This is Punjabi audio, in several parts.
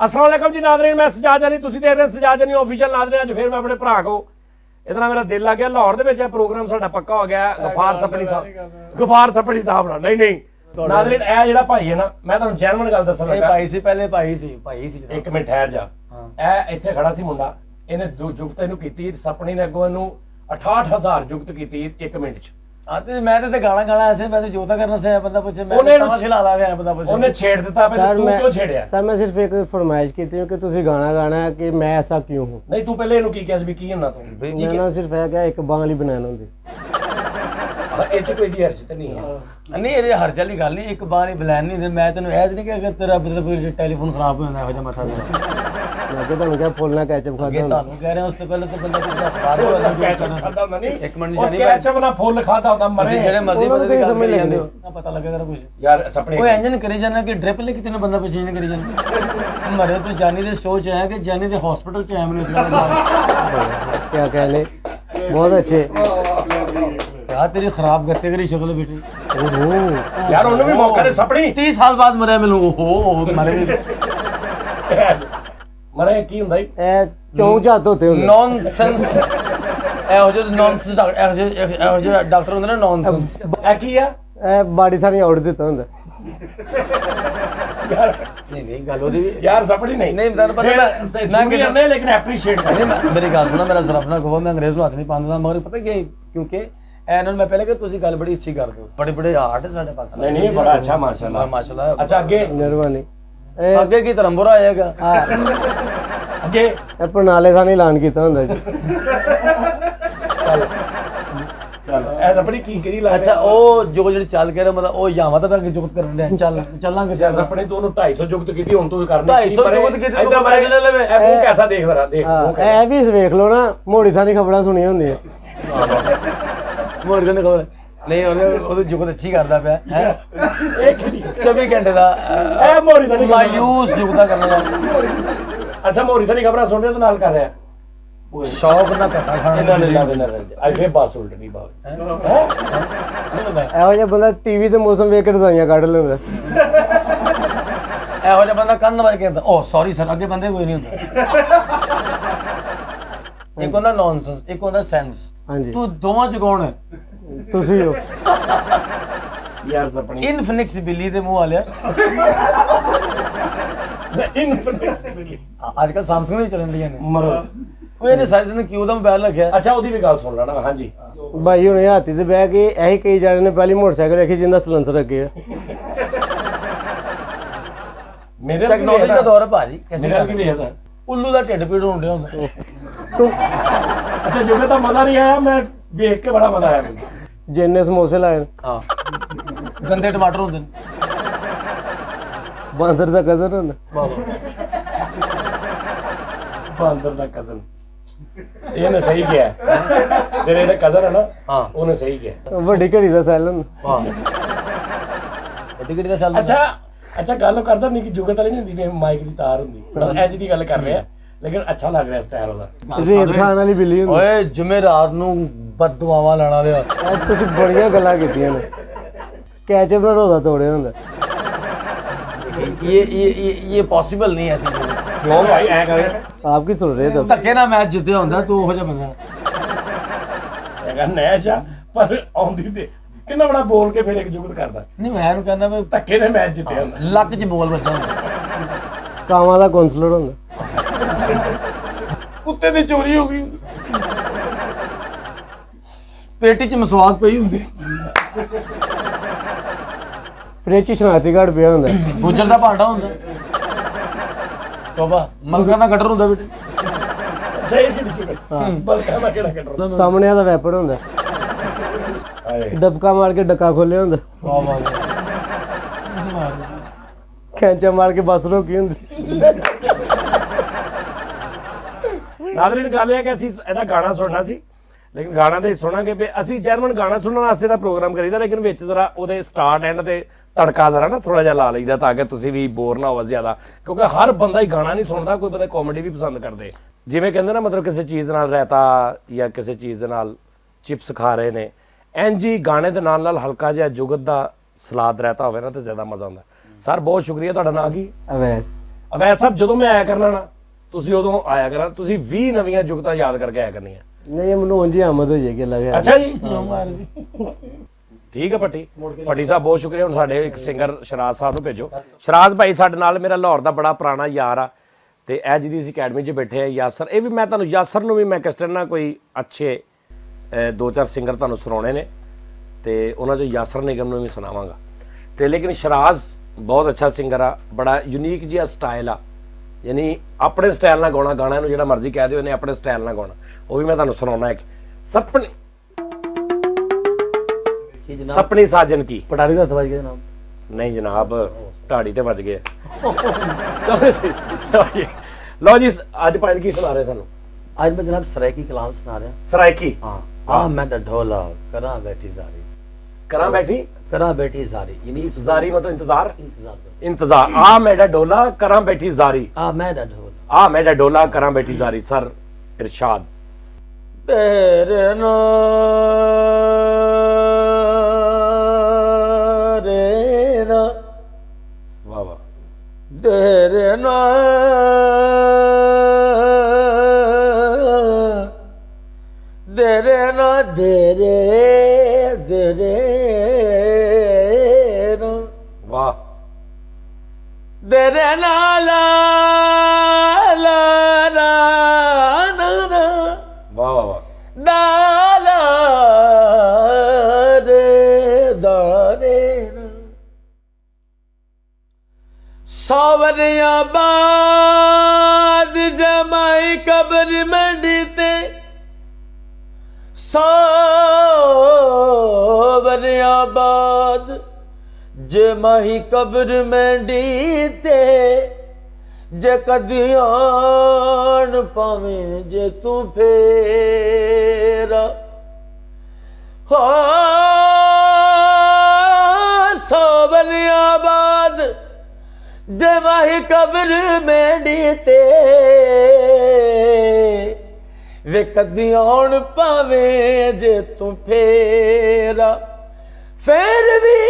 अस्सलाम वालेकुम जी नाज़रीन, मैं सजाद जानी, तुसीं देख रहे सजाद जानी ऑफिशियल नाज़रीन। अज फिर मैं अपने भरा को ਇਹਦੇ ਨਾਲ ਮੇਰਾ ਦਿਲ ਲੱਗ ਗਿਆ। ਲਾਹੌਰ ਦੇ ਵਿੱਚ ਇਹ ਪ੍ਰੋਗਰਾਮ ਸਾਡਾ ਪੱਕਾ ਹੋ ਗਿਆ। ਗਫਾਰ ਸਪਣੀ ਸਾਹਿਬ ਨਾਲ ਨਹੀਂ ਨਾਜ਼ਰੀਨ, ਇਹ ਜਿਹੜਾ ਭਾਈ ਹੈ ਨਾ, ਮੈਂ ਤੁਹਾਨੂੰ ਜੈਨੂਇਨ ਗੱਲ ਦੱਸਣ ਲੱਗਾ। ਭਾਈ ਸੀ, ਪਹਿਲੇ ਭਾਈ ਸੀ। ਇੱਕ ਮਿੰਟ ਠਹਿਰ ਜਾ। ਇਹ ਇੱਥੇ ਖੜਾ ਸੀ ਮੁੰਡਾ, ਇਹਨੇ ਜੁਗਤ ਇਹਨੂੰ ਕੀਤੀ, ਸਪਣੀ ਨੇ ਅੱਗੋਂ ਇਹਨੂੰ 68000 ਜੁਗਤ ਕੀਤੀ 1 ਮਿੰਟ ਚ। ਆਤੇ ਮੈਂ ਤੇ ਗਾਣਾ ਐਸੇ, ਮੈਂ ਤੇ ਜੋਤਾ ਕਰਨਾ ਸੀ। ਬੰਦਾ ਪੁੱਛੇ ਮੈਂ ਤਾਂ ਸਿਲਾ ਲਾ ਰਿਹਾ, ਬੰਦਾ ਪੁੱਛੇ ਉਹਨੇ ਛੇੜ ਦਿੱਤਾ। ਫਿਰ ਤੂੰ ਕਿਉਂ ਛੇੜਿਆ? ਸਰ ਮੈਂ ਸਿਰਫ ਇੱਕ ਫਰਮਾਇਸ਼ ਕੀਤੀ ਕਿ ਤੁਸੀਂ ਗਾਣਾ ਗਾਣਾ ਹੈ ਕਿ ਮੈਂ ਐਸਾ ਕਿਉਂ ਹੂੰ। ਨਹੀਂ ਤੂੰ ਪਹਿਲੇ ਇਹਨੂੰ ਕੀ ਕਿਹਾ ਸੀ ਵੀ ਕੀ ਹੁੰਦਾ ਤੂੰ? ਮੈਂ ਨਾ ਸਿਰਫ ਇਹ ਕਿਹਾ ਇੱਕ ਬਾਂਹ ਲਈ ਬਣਾਉਣਾ ਹੁੰਦੀ। ਇਹ ਚ ਕੋਈ ਹਰਜ ਤੇ ਨਹੀਂ ਹੈ। ਨਹੀਂ ਇਹ ਹਰਜ ਵਾਲੀ ਗੱਲ ਨਹੀਂ, ਇੱਕ ਬਾਰ ਹੀ ਬਲੈਨ ਨਹੀਂ ਹੁੰਦੇ। ਮੈਂ ਤੈਨੂੰ ਇਹ ਨਹੀਂ ਕਿ ਅਗਰ ਤੇਰਾ ਮਤਲਬ ਟੈਲੀਫੋਨ ਖਰਾਬ ਹੋ ਜਾਂਦਾ ਇਹੋ ਜਿਹਾ ਮੱਥਾ ਤੇਰਾ, ਮੈਂ ਕਿ ਤੁਹਾਨੂੰ ਕਿਹਾ ਫੁੱਲ ਨਾ ਕੈਚਅਪ ਖਾਦਾ ਹੁੰਦਾ। ਤੁਹਾਨੂੰ ਕਹਿ ਰਿਹਾ ਉਸ ਤੋਂ ਪਹਿਲਾਂ ਤਾਂ ਬੰਦਾ ਕਿੰਨਾ ਅਖਬਾਰ ਹੋ ਜਾਂਦਾ ਕੈਚਅਪ ਖਾਦਾ ਹੁੰਦਾ ਨਹੀਂ। ਇੱਕ ਮਿੰਟ ਜਾਨੀ ਕੈਚਅਪ ਨਾਲ ਫੁੱਲ ਖਾਦਾ ਹੁੰਦਾ ਮਰੇ ਜਿਹੜੇ ਮਰਜ਼ੀ ਬੰਦੇ ਸਮਝ ਲੈਂਦੇ ਹੋ ਨਾ, ਪਤਾ ਲੱਗੇਗਾ ਕੁਝ ਯਾਰ। ਸਪਣੇ ਉਹ ਇੰਜਨ ਕਰੀ ਜਾਣਾ ਕਿ ਡ੍ਰਿਪ ਲੈ ਕਿਤੇ ਨਾ ਬੰਦਾ ਪਿੱਛੇ ਨਹੀਂ ਕਰੀ ਜਾਣਾ। ਮਰੇ ਤੂੰ ਜਾਨੀ ਦੇ ਸੋਚ ਹੈ ਕਿ ਜਾਨੀ ਦੇ ਹਸਪੀਟਲ ਚ ਆਇਆ ਮੈਨੂੰ ਇਸ ਗੱਲ ਦਾ क्या कहने, बहुत अच्छे यार। तेरी खराब करते करी शक्ल बेटे यार, ਉਹਨੂੰ ਵੀ ਮੌਕਾ ਦੇ। ਸਪਣੀ 30 साल बाद मरे ਮੈਨੂੰ ਉਹ ਮਰੇ ਮਰੇ ਕੀ ਹੁੰਦਾ ਜੀ? ਇਹ ਚੌਂ ਝੱਤ ਹੁੰਦੇ ਹੁੰਦੇ ਨੌਨਸੈਂਸ। ਇਹੋ ਜਿਹੇ ਨੌਨਸੈਂਸ ਇਹੋ ਜਿਹੇ ਡਾਕਟਰ ਹੁੰਦੇ ਨੇ ਨੌਨਸੈਂਸ। ਇਹ ਕੀ ਆ? ਇਹ ਬਾੜੀ ਸਾਰੀ ਆਊਟ ਦਿੱਤਾ ਹੁੰਦਾ ਯਾਰ ਨਹੀਂ ਗੱਲ ਉਹਦੀ ਯਾਰ ਸਪਣੀ ਨਹੀਂ ਮੈਨੂੰ ਪਤਾ ਮੈਂ ਕਿਸੇ ਨੇ ਲੇਕਿਨ ਐਪਰੀਸ਼ੀਏਟ ਕਰ। ਮੇਰੀ ਗੱਲ ਸੁਣਾ, ਮੇਰਾ ਸਿਰਫ ਨਾ ਕਹੋ ਮੈਂ ਅੰਗਰੇਜ਼ ਨੂੰ ਹੱਥ ਨਹੀਂ ਪਾਉਂਦਾ, ਮਗਰ ਪਤਾ ਕੀ ਕਿਉਂਕਿ ਇਹਨਾਂ ਨੂੰ ਮੈਂ ਪਹਿਲੇ ਕਿ ਤੁਸੀਂ ਗੱਲ ਬੜੀ ਅੱਛੀ ਕਰਦੇ ਹੋ, ਬੜੇ ਆਰਟ ਸਾਡੇ ਪਾਕਿਸਤਾਨ। ਨਹੀਂ ਬੜਾ ਅੱਛਾ ਮਾਸ਼ਾਅੱਲਾ ਮਾਸ਼ਾਅੱਲਾ। ਅੱਛਾ ਅੱਗੇ ਮਿਹਰਬਾਨੀ। ਅੱਗੇ ਕੀ ਤਰੰਬੁਰਾ ਆਏਗਾ ਅੱਗੇ ਇਹ ਪ੍ਰਣਾਲੇ ਸਾਨੀ ਐਲਾਨ ਕੀਤਾ ਹੁੰਦਾ ਜੀ। ਚੱਲ ਇਹ ਸਪਣੀ ਕੀ ਕਰੀ ਲੱਗ। ਅੱਛਾ ਉਹ ਜੋ ਜਿਹੜੀ ਚੱਲ ਕੇ ਮਤਲਬ ਉਹ ਯਾਵਾਂ ਤਾਂ ਅੱਗੇ ਜੁਗਤ ਕਰਨ ਦੇ ਚੱਲਾਂਗੇ ਯਾਰ ਸਪਣੀ ਤੂੰ ਉਹਨੂੰ 250 ਜੁਗਤ ਕੀਤੀ, ਹੁਣ ਤੂੰ ਕਰਨੀ 250 ਜੁਗਤ ਕੀਤੀ, ਤੂੰ ਪੈਸੇ ਲੈ ਲਵੇ। ਇਹ ਮੂੰਹ ਕੈਸਾ ਦੇਖ ਜ਼ਰਾ, ਦੇਖ ਮੂੰਹ ਇਹ ਵੀ ਵੇਖ ਲਓ ਨਾ, ਮੋੜੀ ਥਾਨੀ ਖਬਰਾਂ ਸੁਣੀਆਂ ਹੁੰਦੀਆਂ। ਮੋੜ ਕੇ ਖਬਰ ਨਹੀਂ, ਉਹਦੀ ਜੁਗਤ ਅੱਛੀ ਕਰਦਾ ਪਿਆ ਹੈ। ਇਹ ਕਿਹੜੀ 24 ਘੰਟੇ ਦਾ ਇਹ ਮੋਰੀ ਤਾਂ ਨਹੀਂ ਮਾਯੂਸ ਜੁਗਤਾ ਕਰਨ ਦਾ। ਅੱਛਾ ਮੋਰੀ ਤਾਂ ਨਹੀਂ ਖਬਰਾਂ ਸੁਣ ਰਿਹਾ ਤੇ ਨਾਲ ਕਰ ਰਿਹਾ। ਸ਼ੌਕ ਨਾ ਘਟਾ ਖਾਣਾ ਇਹਨਾਂ ਨੇ ਲਾਵੇ ਨਾ ਅੱਜ ਫੇਰ ਬਾਸ ਉਲਟ ਨਹੀਂ ਬਾਵੇ ਇਹੋ ਜਿਹਾ ਬੰਦਾ ਟੀਵੀ ਤੇ ਮੌਸਮ ਵੇਖ ਕੇ ਰਜ਼ਾਈਆਂ ਕੱਢ ਲੈਂਦਾ। ਇਹੋ ਜਿਹਾ ਬੰਦਾ ਕੰਨ ਮਾਰ ਕੇ ਕਹਿੰਦਾ ਓ ਸੌਰੀ ਸਰ, ਅੱਗੇ ਬੰਦੇ ਕੋਈ ਨਹੀਂ ਹੁੰਦਾ। ਇੱਕ ਹੁੰਦਾ ਨੌਨਸੈਂਸ, ਇੱਕ ਹੁੰਦਾ ਸੈਂਸ। ਹਾਂਜੀ ਤੂੰ ਦੋਵਾਂ ਚ ਕੌਣ ਹੈ? ਤੁਸੀਂ ਹੋ ਯਾਰ ਸਪਣੀ ਇਨਫਿਨਿਕਸਿਬਿਲੀ ਦੇ ਮੂੰਹ ਵਾਲਿਆ। ਇਨਫਿਨਿਕਸਿਬਿਲੀ ਅੱਜ ਕੱਲ ਸੈਮਸੰਗ ਦੀ ਚੱਲਣ ਦੀਆਂ ਨੇ। ਮਰੋ ਉਹ ਇਹਨੇ ਸਾਰੀ ਜ਼ਿੰਦਗੀ ਕਿਉਂ ਦਾ ਮੋਬਾਈਲ ਰੱਖਿਆ? ਅੱਛਾ ਉਹਦੀ ਵੀ ਗੱਲ ਸੁਣ ਲੈਣਾ। ਹਾਂਜੀ ਭਾਈ ਹੁਣੇ ਹਾਥੀ ਤੇ ਬਹਿ ਕੇ ਇਹੀ ਕਈ ਜਾਣੇ ਨੇ ਪਹਿਲੀ ਮੋਟਰਸਾਈਕਲ ਰੱਖੀ ਜਿੰਦਾ ਸਲੈਂਸਰ ਅੱਗੇ ਆ। ਮੇਰੇ ਟੈਕਨੋਲੋਜੀ ਦਾ ਦੌਰ ਹੈ ਭਾਜੀ। ਕਿਸੇ ਗੱਲ ਕੀ ਵੇਖਦਾ ਉੱਲੂ ਦਾ ਢਿੱਡ ਪੀੜ ਹੋਣ ਡਿਆ ਹੁੰਦਾ। ਅੱਛਾ ਜੁਗੇ ਤਾਂ ਮਜ਼ਾ ਨਹੀਂ ਆਇਆ, ਮੈਂ ਵੇਖ ਕੇ ਬੜਾ ਮਜ਼ਾ ਆਇਆ ਮੈਨੂੰ। ਜਿੰਨੇ ਸਮੋਸੇ ਲਾਏ ਹਾਂ ਗੰਦੇ ਟਮਾਟਰ ਹੁੰਦੇ ਨੇ। ਬਾਂਦਰ ਦਾ ਕਜ਼ਨ ਹੁੰਦਾ। ਬਾਂਦਰ ਦਾ ਕਜ਼ਨ, ਇਹਨੇ ਸਹੀ ਕਿਹਾ। ਤੇਰੇ ਜਿਹੜਾ ਕਜ਼ਨ ਹੈ ਨਾ, ਹਾਂ ਉਹਨੇ ਸਹੀ ਕਿਹਾ। ਵੱਡੀ ਘੜੀ ਦਾ ਸੈੱਲ ਹੁੰਦਾ। ਹਾਂ ਵੱਡੀ ਗੱਡੀ ਦਾ ਸੈੱਲ। ਅੱਛਾ ਗੱਲ ਕਰਦਾ ਨਹੀਂ ਕਿ ਜੁਗਤ ਵਾਲੀ ਨਹੀਂ ਹੁੰਦੀ ਵੀ ਮਾਈਕ ਦੀ ਤਾਰ ਹੁੰਦੀ, ਇੰਜ ਦੀ ਗੱਲ ਕਰ ਰਿਹਾ ਲੇਕਿਨ ਅੱਛਾ ਲੱਗ ਰਿਹਾ ਸਟਾਈਲ ਉਹਦਾ। ਰੇਤ ਖਾਣ ਵਾਲੀ ਬਿੱਲੀ ਹੁੰਦੀ। ਓਏ ਜੁਮੇਰਾਤ ਨੂੰ ਬਦਦੁਆਵਾਂ ਲੈਣਾ ਲਿਆ। ਤੁਸੀਂ ਬੜੀਆਂ ਗੱਲਾਂ ਕੀਤੀਆਂ ਨੇ। ਕੈਚਅਪ ਨਾਲ ਰੋਦਾ ਤੋੜਿਆ ਹੁੰਦਾ। ਇਹ ਪੋਸੀਬਲ ਨਹੀਂ ਐਸੀ ਚੀਜ਼। ਕਿਉਂ ਭਾਈ ਐ ਕਰੇ? ਆਪ ਕੀ ਸੁਣ ਰਹੇ ਤਬ? ਧੱਕੇ ਨਾਲ ਮੈਚ ਜਿੱਤਿਆ ਹੁੰਦਾ ਤੂੰ ਉਹੋ ਜਿਹਾ ਬੰਦਾ। ਹੈਗਾ ਨੈਸ਼ਾ ਪਰ ਆਉਂਦੀ ਤੇ ਕਿੰਨਾ ਬੜਾ ਬੋਲ ਕੇ ਫਿਰ ਇੱਕ ਜੁਗਤ ਕਰਦਾ। ਨਹੀਂ ਮੈਂ ਇਹਨੂੰ ਕਹਿੰਦਾ ਵੀ ਧੱਕੇ ਨੇ ਮੈਚ ਜਿੱਤਿਆ ਹੁੰਦਾ। ਲੱਕ 'ਚ ਬੋਲ ਵੱਜਾ ਹੁੰਦਾ। ਕਾਵਾਂ ਦਾ ਕਾਉਂਸਲਰ ਹੁੰਦਾ। ਕੁੱਤੇ ਦੀ ਚੋਰੀ ਹੋ ਗਈ। ਪੇਟੀ 'ਚ ਮਸਵਾਕ ਪਈ ਹੁੰਦੀ। ਫ੍ਰਿਜ 'ਚ ਸ਼ਨਾਖਤੀ ਕਾਰਡ ਪਿਆ ਹੁੰਦਾ। ਗੁੱਜਰ ਦਾ ਭਾਂਡਾ ਹੁੰਦਾ। ਤੋਬਾ ਮਲਕਾ ਦਾ ਗਟਰ ਹੁੰਦਾ ਬੇਟੇ। ਅੱਛਾ ਇਹ ਕਿਹੜੀ ਜੁਗਤ? ਬਲਕਾ ਦਾ ਕਿਹੜਾ ਕੱਢ ਸਾਹਮਣੇ ਦਾ ਵੈਪਨ ਹੁੰਦਾ। ਡਬਕਾ ਮਾਰ ਕੇ ਡੱਕਾ ਖੋਲਿਆ ਹੁੰਦਾ। ਵਾਹ ਵਾਹ ਖੈਂਚਾ ਮਾਰ ਕੇ ਬੱਸ ਰੋਕੀ ਹੁੰਦੀ। ਨਾਜ਼ਰੀਨ ਗੱਲ ਇਹ ਹੈ ਕਿ ਅਸੀਂ ਇਹਦਾ ਗਾਣਾ ਸੁਣਨਾ ਸੀ, ਲੇਕਿਨ ਗਾਣਾ ਤੇ ਸੁਣਾਂਗੇ ਵੀ ਅਸੀਂ ਜਰਮਨ ਗਾਣਾ ਸੁਣਨ ਵਾਸਤੇ ਦਾ ਪ੍ਰੋਗਰਾਮ ਕਰੀਦਾ, ਲੇਕਿਨ ਵਿੱਚ ਜ਼ਰਾ ਉਹਦੇ ਸਟਾਰਟ ਐਂਡ ਤੇ ਤੜਕਾ ਜ਼ਰਾ ਨਾ ਥੋੜਾ ਜਿਹਾ ਲਾ ਲਈਦਾ ਤਾਂ ਕਿ ਤੁਸੀਂ ਵੀ ਬੋਰ ਨਾ ਹੋਵੋ ਜ਼ਿਆਦਾ, ਕਿਉਂਕਿ ਹਰ ਬੰਦਾ ਹੀ ਗਾਣਾ ਨਹੀਂ ਸੁਣਦਾ, ਕੋਈ ਬੰਦਾ ਕਾਮੇਡੀ ਵੀ ਪਸੰਦ ਕਰਦੇ। ਜਿਵੇਂ ਕਹਿੰਦੇ ਨਾ ਮਤਲਬ ਕਿਸੇ ਚੀਜ਼ ਦੇ ਨਾਲ ਰਾਇਤਾ ਜਾਂ ਕਿਸੇ ਚੀਜ਼ ਦੇ ਨਾਲ ਚਿਪਸ ਖਾ ਰਹੇ ਨੇ, ਇੰਝ ਹੀ ਗਾਣੇ ਦੇ ਨਾਲ ਨਾਲ ਹਲਕਾ ਜਿਹਾ ਜੁਗਤ ਦਾ ਸਲਾਦ ਰਾਇਤਾ ਹੋਵੇ ਨਾ ਤੇ ਜ਼ਿਆਦਾ ਮਜ਼ਾ ਆਉਂਦਾ। ਸਰ ਬਹੁਤ ਸ਼ੁਕਰੀਆ। ਤੁਹਾਡਾ ਨਾਂ ਕੀ? ਅਵੈਸ। ਅਵੈਸ ਸਾਹਿਬ ਜਦੋਂ ਮੈਂ ਆਇਆ ਕਰਨਾ ਨਾ ਤੁਸੀਂ ਉਦੋਂ ਆਇਆ ਕਰਨਾ, ਤੁਸੀਂ 20 ਨਵੀਆਂ ਜੁਗਤਾਂ ਯਾਦ ਕਰਕੇ ਆਇਆ ਕਰਨੀਆਂ। ਨਹੀਂ ਮੈਨੂੰ ਉਂਝ ਹੀ ਆਮਦ ਹੋ ਜਾਏਗੀ ਲੱਗਿਆ। ਅੱਛਾ ਜੀ, ਠੀਕ ਹੈ ਭੱਟੀ ਸਾਹਿਬ, ਬਹੁਤ ਸ਼ੁਕਰੀਆ। ਹੁਣ ਸਾਡੇ ਇੱਕ ਸਿੰਗਰ ਸ਼ਰਾਜ਼ ਸਾਹਿਬ ਨੂੰ ਭੇਜੋ। ਸ਼ਰਾਜ਼ ਭਾਈ ਸਾਡੇ ਨਾਲ ਮੇਰਾ ਲਾਹੌਰ ਦਾ ਬੜਾ ਪੁਰਾਣਾ ਯਾਰ ਆ, ਤੇ ਇਹ ਜਿਹਦੀ ਅਸੀਂ ਅਕੈਡਮੀ 'ਚ ਬੈਠੇ ਆ ਯਾਸਰ, ਇਹ ਵੀ ਮੈਂ ਤੁਹਾਨੂੰ ਯਾਸਰ ਨੂੰ ਵੀ ਮੈਂ ਕਿਸ ਤਰ੍ਹਾਂ ਨਾ ਕੋਈ ਅੱਛੇ 2-4 ਸਿੰਗਰ ਤੁਹਾਨੂੰ ਸੁਣਾਉਣੇ ਨੇ, ਤੇ ਉਹਨਾਂ 'ਚੋਂ ਯਾਸਰ ਨਿਗਮ ਨੂੰ ਵੀ ਸੁਣਾਵਾਂਗਾ। ਤੇ ਲੇਕਿਨ ਸ਼ਰਾਜ਼ ਬਹੁਤ ਅੱਛਾ ਸਿੰਗਰ ਆ, ਬੜਾ ਯੂਨੀਕ ਜਿਹਾ ਸਟਾਈਲ ਆ, ਯਾਨੀ ਆਪਣੇ ਸਟਾਈਲ ਨਾਲ ਗਾਉਣਾ, ਗਾਣਾ ਨੂੰ ਜਿਹੜਾ ਮਰਜ਼ੀ ਕਹਿ ਦਿਓ, ਇਹਨੇ ਆਪਣੇ ਸਟਾਈਲ ਨਾਲ ਗਾਉਣਾ, ਉਹ ਵੀ ਮੈਂ ਤੁਹਾਨੂੰ ਸੁਣਾਉਣਾ। ਇੱਕ ਸਪਨੀ ਸਾਜਨ ਕੀ ਪਟਾਰੀ ਦਾ ਹੱਥ ਵੱਜ ਗਿਆ ਜਨਾਬ। ਨਹੀਂ ਜਨਾਬ, ਢਾੜੀ ਤੇ ਵੱਜ ਗਏ। ਲਓ ਜੀ, ਅੱਜ ਪਾਇਨ ਕੀ ਸੁਣਾ ਰਹੇ ਸਾਨੂੰ? ਅੱਜ ਮੈਂ ਜਨਾਬ ਸਰਾਇਕੀ ਕਲਾਮ ਸੁਣਾ ਰਿਹਾ। ਸਰਾਇਕੀ। ਹਾਂ। ਆ ਮੈਂ ਢੋਲਾ ਕਰਾਂ ਬੈਠੀ ਜ਼ਾਰੀ, ਕਰਾਂ ਬੈਠੀ ਜ਼ਾਰੀ, ਯਾਨੀ ਜ਼ਾਰੀ ਮਤਲਬ ਇੰਤਜ਼ਾਰ। ਇੰਤਜ਼ਾਰ। ਆ ਮੇਰਾ ਡੋਲਾ ਕਰਾਂ ਬੈਠੀ ਜ਼ਾਰੀ, ਆ ਮੈਂ ਢੋਲਾ, ਆ ਮੇਰਾ ਡੋਲਾ ਕਰਾਂ ਬੈਠੀ ਜ਼ਾਰੀ। ਸਰ ਇਰਸ਼ਾਦ। ਤੇਰੇ ਨਾਰੇ ਨਾ, ਵਾਹ ਵਾਹ। ਤੇਰੇ ਨਾ ਦੇਰੇ ਨਾ ਦੇਰੇ ਨਾ, ਵਾਹ। ਦੇਰੇ ਨਾ ਲਾ ਲਾ ਨਾ ਨਾ ਨਾ, ਵਾਹ ਵਾਹ ਵਾਹ। ਦਾਲਾ ਰੇ ਦਾਰੇ ਨਾ, ਸਾਵਰਿਆਂ ਬਾਦ ਜਮਾਈ ਕਬਰ ਮੰਡੀ ਤੇ, ਸਾਵਰਿਆਂ ਬਾਦ ਜਮਾਈ ਕਬਰ ਮੰਡੀ ਤੇ, ਜੇ ਕਦੀ ਆਣ ਪਾਵੇਂ ਜੇ ਤੂੰ ਫੇਰਾ, ਹੋ ਸਾਵਰਿਆਂ ਬਾਦ ਜਮਾਈ ਕਬਰ ਮੰਡੀ ਤੇ, ਵੇ ਕਦੀ ਆਉਣ ਪਾਵੇਂ ਜੇ ਤੂੰ ਫੇਰਾ, ਫੇਰ ਵੀ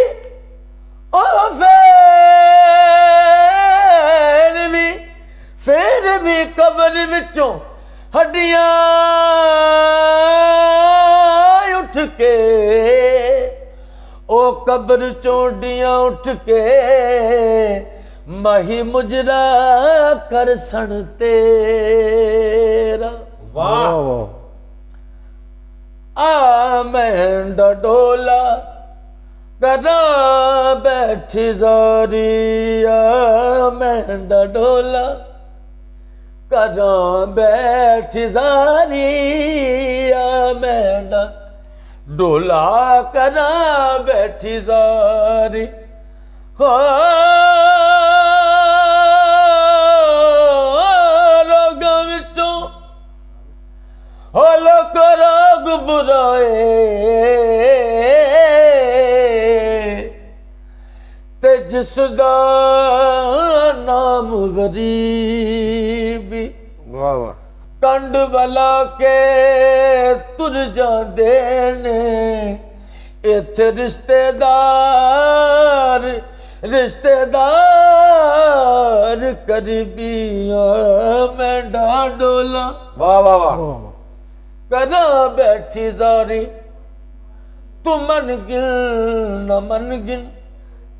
ਓ ਫੇਰ ਵੀ ਕਬਰ ਵਿੱਚੋਂ ਹੱਡੀਆਂ ਉੱਠ ਕੇ, ਉਹ ਕਬਰ ਚੋਂਡੀਆਂ ਉੱਠ ਕੇ, ਮਾਹੀ ਮੁਜਰਾ ਕਰ ਸਣ ਤੇਰਾ। ਵਾਹ ਵਾਹ। ਆ ਮੈਂ ਡੋਲਾ ਕਰਾਂ ਬੈਠੀ ਜ਼ਾਰੀ, ਆ ਮੈਂ ਡੋਲਾ ਕਰਾਂ ਬੈਠੀ ਜ਼ਾਰੀ, ਆ ਮੈਂ ਡੋਲਾ ਕਰਾਂ ਬੈਠੀ ਜ਼ਾਰੀ, ਹੋ ਰੋਗਾਂ ਵਿੱਚੋਂ ਹੋ ਲੋਕ ਰੋਗ ਬੁਰਾਏ, ਤੇ ਜਿਸ ਦਾ ਨਾਮ ਗਰੀਬੀ, ਵਾਹ ਵਾਹ। ਕੰਡ ਵਾਲਾ ਕੇ ਤੁਰ ਜਾਂਦੇ ਨੇ, ਇੱਥੇ ਰਿਸ਼ਤੇਦਾਰ ਕਰੀਬੀਆਂ, ਮੈਂ ਡੋਲਾ ਵਾਹ ਵਾਹ ਵਾਹ। ਕਰਾਂ ਬੈਠੀ ਜ਼ਾਰੀ, ਤੂੰ ਮਨ ਗਿਲ ਨਾ ਮਨ ਗਿਲ,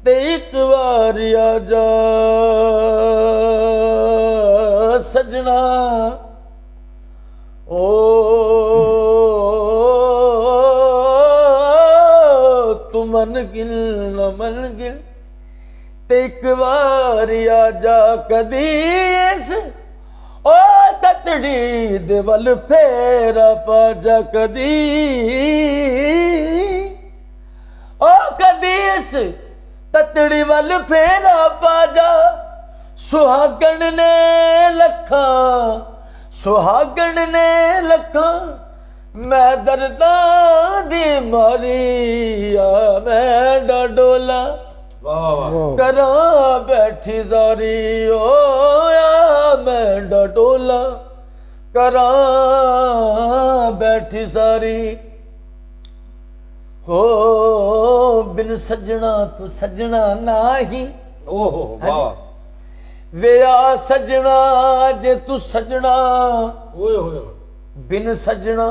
ਤੇ ਇੱਕ ਵਾਰ ਆ ਜਾ ਸਜਣਾ, ਓ ਤੂੰ ਮਨ ਗਿਲ ਨਾ ਮਨ ਗਿਲ, ਤੇ ਇੱਕ ਵਾਰ ਆ ਜਾ ਕਦੀ ਇਸ ਓ ਤਤੜੀ ਦੇ ਵੱਲ ਫੇਰਾ ਪਾ ਜਾ, ਕਦੀ ਓ ਕਦੀ ਇਸ ਤਤੜੀ ਵੱਲ ਫੇਰਾ ਪਾ ਜਾ, ਸੁਹਾਗਣ ਨੇ ਲੱਖਾਂ, ਮੈਂ ਦਰਦਾਂ ਦੀ ਮਾਰੀ, ਆ ਮੈਂ ਡੋਲਾ ਵਾਹ ਵਾਹ। ਕਰਾਂ ਬੈਠੀ ਜ਼ਾਰੀ, ਓ ਆ ਮੈਂ ਡੋਲਾ ਕਰਾਂ ਬੈਠੀ ਜ਼ਾਰੀ, ਹੋ ਬਿਨ ਸੱਜਣਾ ਤੂੰ ਸੱਜਣਾ ਨਾਹੀ, ਓਹੋ ਵਾਹ। ਵੇ ਆ ਸਜਣਾ ਜੇ ਤੂੰ ਸਜਣਾ ਓਏ ਹੋਏ ਬਿਨ ਸਜਣਾ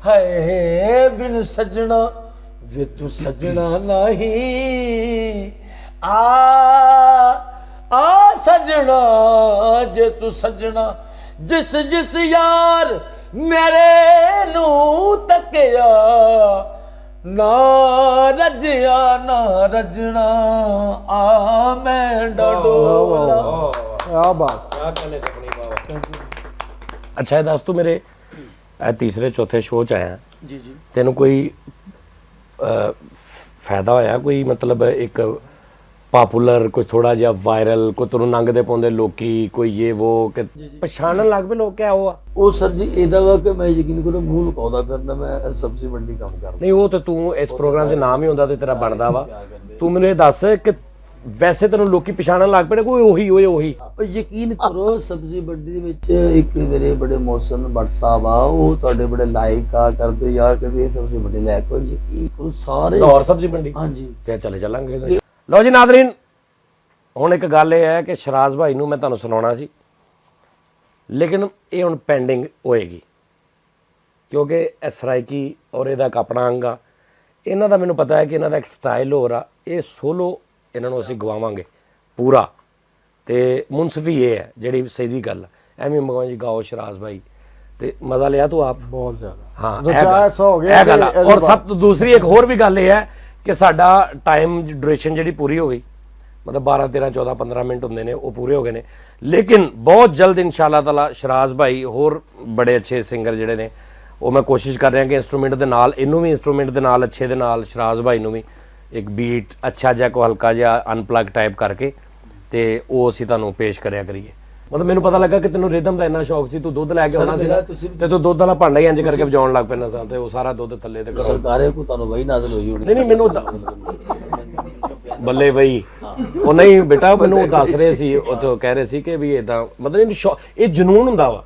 ਹਾਏ ਬਿਨ ਸਜਣਾ ਵੇ ਤੂੰ ਸਜਣਾ ਨਹੀਂ ਆ ਸਜਣਾ ਜੇ ਤੂੰ ਸਜਣਾ ਜਿਸ ਜਿਸ ਯਾਰ ਮੇਰੇ ਨੂੰ ਤੱਕਿਆ ਨਾ ਰੱਜਿਆ ਨਾ ਰੱਜਣਾ ਆ ਮੈਂ ਡਡੋਲਾ ਆ ਬਾਤ क्या कहने सपनी बाबा अच्छा ये दस तू मेरे तीसरे चौथे शो च आया ਜੀ ਜੀ तेन कोई फायदा होया कोई मतलब एक पॉपुलर कोई थोड़ा जिहा वायरल कोई तेनों नंगदे पाउंदे लोकी कोई ये वो कि पछाणन लग पे लोग क्या हुआ ਉਹ ਸਰ ਜੀ ਇਹਦਾ ਵਾ ਕਿ ਮੈਂ ਯਕੀਨ ਕਰੋ ਮੂੰਹ ਲੁਕਾਉਂਦਾ ਫਿਰਨਾ ਮੈਂ ਸਬਜ਼ੀ ਮੰਡੀ ਕੰਮ ਕਰਦਾ नहीं वो तो तू इस प्रोग्राम से नाम ही होंदा ते तेरा बनदा वा तू मैनूं ये दस कि वैसे तेनों लोकी पछाणन लग पे कोई ओही ओए ओही ਪਰ ਯਕੀਨ ਕਰੋ ਸਬਜ਼ੀ ਮੰਡੀ ਦੇ ਵਿੱਚ ਇੱਕ ਮੇਰੇ ਬੜੇ ਮੌਸਮ ਭੱਟ ਸਾਹਿਬ ਆ ਉਹ ਤੁਹਾਡੇ ਬੜੇ ਲਾਈਕ ਆ ਕਰਦੇ ਯਾਰ ਕਦੇ ਇਹ ਸਬਜ਼ੀ ਮੰਡੀ ਲੈ ਕੇ ਆਓ। ਯਕੀਨ ਕਰੋ ਸਾਰੇ लाहौर सब्जी मंडी ਹਾਂਜੀ ਤੇ ਚਲੇ ਚੱਲਾਂਗੇ ਲਓ ਜੀ ਨਾਜ਼ਰੀਨ ਹੁਣ ਇੱਕ ਗੱਲ ਇਹ ਹੈ ਕਿ ਸ਼ਰਾਜ਼ ਭਾਈ ਨੂੰ ਮੈਂ ਤੁਹਾਨੂੰ ਸੁਣਾਉਣਾ ਸੀ ਲੇਕਿਨ ਇਹ ਹੁਣ ਪੈਂਡਿੰਗ ਹੋਏਗੀ ਕਿਉਂਕਿ ਇਹ ਸਰਾਇਕੀ ਔਰ ਇਹਦਾ ਇੱਕ ਆਪਣਾ ਅੰਗ ਆ ਇਹਨਾਂ ਦਾ ਮੈਨੂੰ ਪਤਾ ਹੈ ਕਿ ਇਹਨਾਂ ਦਾ ਇੱਕ ਸਟਾਈਲ ਹੋਰ ਆ ਇਹ ਸੋਲੋ ਇਹਨਾਂ ਨੂੰ ਅਸੀਂ ਗਵਾਵਾਂਗੇ ਪੂਰਾ ਤੇ ਮੁਨਸਫੀ ਇਹ ਹੈ ਜਿਹੜੀ ਸਹੀ ਗੱਲ ਆ। ਐਵੇਂ ਮਗਵਾਂ ਜੀ ਗਾਓ ਸ਼ਰਾਜ਼ ਭਾਈ ਤੇ ਮਜ਼ਾ ਲਿਆ ਤੂੰ ਆਪ ਬਹੁਤ ਜ਼ਿਆਦਾ ਹਾਂ ਜੋ ਇਹ ਗੱਲ- ਚਾਹ ਸੌ ਹੋ ਗਿਆ ਇਹ ਗੱਲ ਆ। ਤੇ ਔਰ ਸਭ ਤੋਂ ਦੂਸਰੀ ਇੱਕ ਹੋਰ ਵੀ ਗੱਲ ਇਹ ਹੈ ਕਿ ਸਾਡਾ ਟਾਈਮ ਡਿਊਰੇਸ਼ਨ ਜਿਹੜੀ ਪੂਰੀ ਹੋ ਗਈ ਮਤਲਬ 12 13 14 15 ਮਿੰਟ ਹੁੰਦੇ ਨੇ ਉਹ ਪੂਰੇ ਹੋ ਗਏ ਨੇ ਲੇਕਿਨ ਬਹੁਤ ਜਲਦ ਇਨਸ਼ਾਅੱਲਾ ਤਾਲਾ ਸ਼ਰਾਜ਼ ਭਾਈ ਹੋਰ ਬੜੇ ਅੱਛੇ ਸਿੰਗਰ ਜਿਹੜੇ ਨੇ ਉਹ ਮੈਂ ਕੋਸ਼ਿਸ਼ ਕਰ ਰਿਹਾ ਕਿ ਇੰਸਟਰੂਮੈਂਟ ਦੇ ਨਾਲ ਇਹਨੂੰ ਵੀ ਇੰਸਟਰੂਮੈਂਟ ਦੇ ਨਾਲ ਅੱਛੇ ਦੇ ਨਾਲ ਸ਼ਰਾਜ਼ ਭਾਈ ਨੂੰ ਵੀ ਇੱਕ ਬੀਟ ਅੱਛਾ ਜਿਹਾ ਕੋ ਹਲਕਾ ਜਿਹਾ ਅਨਪਲੱਗ ਟਾਈਪ ਕਰਕੇ ਤੇ ਉਹ ਅਸੀਂ ਤੁਹਾਨੂੰ ਪੇਸ਼ ਕਰਿਆ ਕਰੀਏ ਮਤਲਬ ਮੈਨੂੰ ਪਤਾ ਲੱਗਾ ਕਿ ਤੈਨੂੰ ਰਿਦਮ ਦਾ ਇੰਨਾ ਸ਼ੌਕ ਸੀ ਤੂੰ ਦੁੱਧ ਲੈ ਕੇ ਆਉਣਾ ਸੀ ਜਿਹੜਾ ਤੁਸੀਂ ਤੇ ਤੂੰ ਦੁੱਧ ਵਾਲਾ ਭਾਂਡਾ ਹੀ ਇੰਜ ਕਰਕੇ ਵਜਾਉਣ ਲੱਗ ਪੈਣਾ ਸੀ ਤੇ ਉਹ ਸਾਰਾ ਦੁੱਧ ਥੱਲੇ ਤੇ ਘਰੋਂ ਸਰਕਾਰੇ ਕੋ ਤੁਹਾਨੂੰ ਵਹੀ ਨਾਜ਼ਲ ਹੋਈ ਹੋਣੀ ਨਹੀਂ ਨਹੀਂ ਮੈਨੂੰ ਬੱਲੇ ਬਈ ਉਹ ਨਹੀਂ ਬੇਟਾ ਮੈਨੂੰ ਉਹ ਦੱਸ ਰਹੇ ਸੀ ਉਹ ਤੋਂ ਕਹਿ ਰਹੇ ਸੀ ਕਿ ਵੀ ਇਦਾਂ ਮਤਲਬ ਇਹ ਜਨੂਨ ਹੁੰਦਾ ਵਾ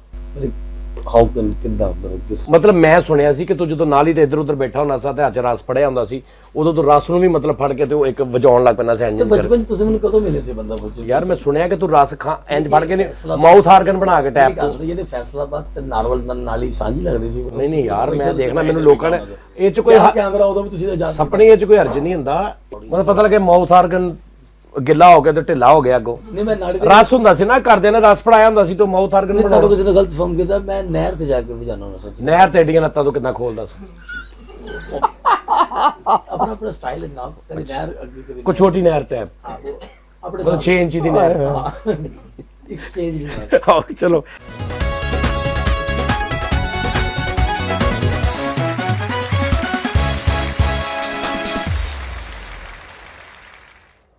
ਹਾਊ ਕੈਨ ਕਿਦਾਂ ਕਿਸ ਮਤਲਬ ਮੈਂ ਸੁਣਿਆ ਸੀ ਕਿ ਤੂੰ ਜਦੋਂ ਨਾਲ ਹੀ ਤੇ ਇੱਧਰ ਉੱਧਰ ਬੈਠਾ ਹੁੰਦਾ ਸੀ ਤੇ ਹੱਥ 'ਚ ਰਸ ਫੜਿਆ ਹੁੰਦਾ ਸੀ ਉਦੋਂ ਤੋਂ ਰਸ ਨੂੰ ਵੀ ਮਤਲਬ ਫੜ ਕੇ ਤੇ ਉਹ ਇੱਕ ਵਜਾਉਣ ਲੱਗ ਪੈਣਾ ਸੀ ਇੰਜ ਬਚਪਨ ਚ ਤੁਸੀਂ ਮੈਨੂੰ ਕਦੋਂ ਮਿਲੇ ਸੀ ਬੰਦਾ ਪੁੱਛੇ ਯਾਰ ਮੈਂ ਸੁਣਿਆ ਕਿ ਤੂੰ ਰਸ ਖਾ ਇੰਜ ਫੜ ਕੇ ਨੇ ਮਾਊਥ ਆਰਗਨ ਬਣਾ ਕੇ ਟੈਪ ਤੋਂ ਇਹਨੇ ਫੈਸਲਾਬਾਦ ਤੇ ਨਾਰਵਲ ਨਾਲ ਹੀ ਸਾਂਝੀ ਲੱਗਦੀ ਸੀ ਨਹੀਂ ਨਹੀਂ ਯਾਰ ਮੈਂ ਦੇਖਣਾ ਮੈਨੂੰ ਲੋਕਾਂ ਨੇ ਇਹ 'ਚ ਕੋਈ ਕੈਮਰਾ ਉਦੋਂ ਵੀ ਤੁਸੀਂ ਜਾ ਆਪਣੇ ਇਹ 'ਚ ਕੋਈ ਹਰਜ ਨਹੀਂ ਹੁੰਦਾ ਮਤਲਬ ਪਤਾ ਲੱਗੇ ਮਾਊਥ ਆਰਗਨ ਗਿੱਲਾ ਹੋ ਗਿਆ ਤੇ ਢਿੱਲਾ ਹੋ ਗਿਆ ਅੱਗੋਂ ਨਹੀਂ ਮੈਂ ਨਾੜੀ ਰਸ ਹੁੰਦਾ ਸੀ ਨਾ ਕਰਦੇ ਨੇ ਰਸ ਫੜਾਇਆ ਹੁੰਦਾ ਸੀ ਤੇ ਮਾਊਥ ਆਰਗਨ ਨਹੀਂ ਤੁਹਾਨੂੰ ਕਿਸੇ ਨੇ ਗਲਤ ਫਹਮ ਕੀਤਾ ਮੈਂ ਨਹਿਰ ਤੇ ਜਾ ਕੇ ਵਜਾਣਾ ਹੁੰਦਾ ਸੱਚ ਨਹਿਰ ਤੇ ਏਡੀਆਂ ਲੱਤਾਂ ਤੋਂ ਕਿੰਨਾ ਖੋਲਦਾ ਸੀ ਆਪਣਾ ਆਪਣਾ ਸਟਾਈਲ ਹੈ ਜਨਾਬ ਕਦੇ ਨਹਿਰ ਅੱਗੇ ਕਦੇ ਕੋਈ ਛੋਟੀ ਨਹਿਰ ਤੇ ਆਪਣੇ ਮਤਲਬ 6 ਇੰਚ ਦੀ ਨਹਿਰ ਐਕਸਚੇਂਜ ਚਲੋ